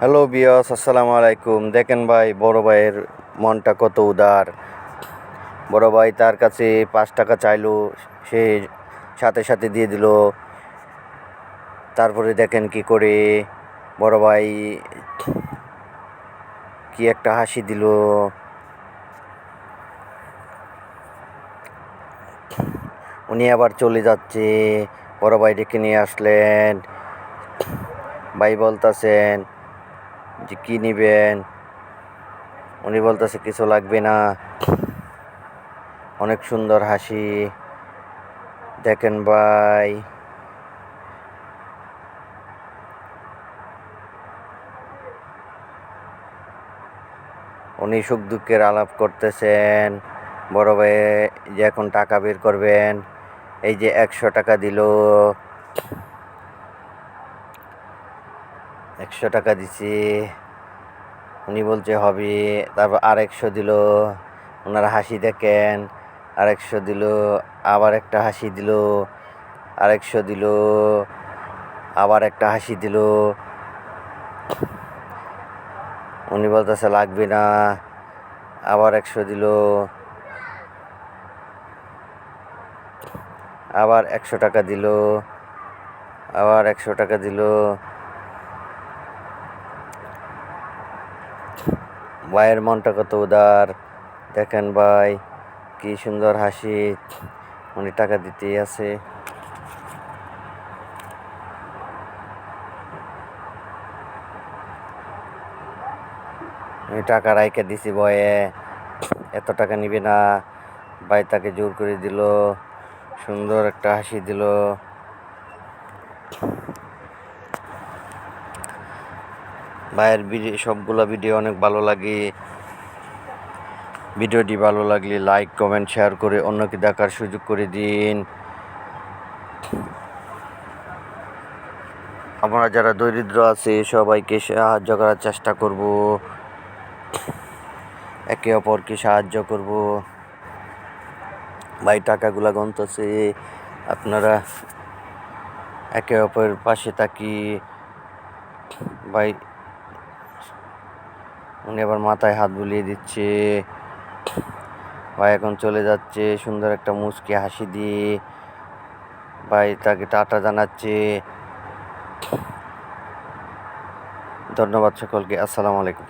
Hello বিয়স, আসসালামু আলাইকুম। দেখেন ভাই, বড় ভাইয়ের মনটা কত উদার। বড় ভাই তার কাছে 5 টাকা চাইলো, সে সাথে সাথে দিয়ে দিল। তারপরে দেখেন কি করে বড় ভাই কি একটা হাসি দিল। উনি আবার চলে যাচ্ছে। বড় ভাই ডেকে নিয়ে আসলেন। ভাই বলতাছেন যে কি নিবেন। উনি বলতেছে কিছু লাগবে না। অনেক সুন্দর হাসি। দেখেন ভাই, উনি সুখ দুঃখের আলাপ করতেছেন। বড় ভাই যে এখন টাকা বের করবেন, এই যে 100 টাকা দিল। 100 টাকা দিছি, উনি বলছে হবে। তারপর আর 100 দিল। ওনার হাসি দেখেন। আর 100 দিল, আবার একটা হাসি দিল। আর 100 দিল, আবার একটা হাসি দিল। উনি বলতেছে লাগবে না, আবার 100 দিল। আবার 100 টাকা দিল। আবার 100 টাকা দিল। ভাইয়ের মনটা কত উদার। দেখেন ভাই, কি সুন্দর হাসি। উনি টাকা দিতেই আছে। আমি টাকা রাইখা দিছি ভয়ে, এত টাকা নিবে না। ভাই তাকে জোর করে দিল, সুন্দর একটা হাসি দিল। ভাইয়ের সবগুলা ভিডিও অনেক ভালো লাগে। ভিডিওটি ভালো লাগলে লাইক, কমেন্ট, শেয়ার করে অন্যকে দেখার সুযোগ করে দিন। আমরা যারা দরিদ্র আছে সবাইকে সাহায্য করার চেষ্টা করব, একে অপরকে সাহায্য করব। ভাই টাকাগুলা গুনতেছে, আপনারা একে অপরের পাশে থাকি। ভাই উনি আবার মাথায় হাত বুলিয়ে দিচ্ছে। ভাই এখন চলে যাচ্ছে সুন্দর একটা মুচকি হাসি দিয়ে। ভাই তাকে টাটা জানাচ্ছে। ধন্যবাদ সকলকে। আসসালামু আলাইকুম।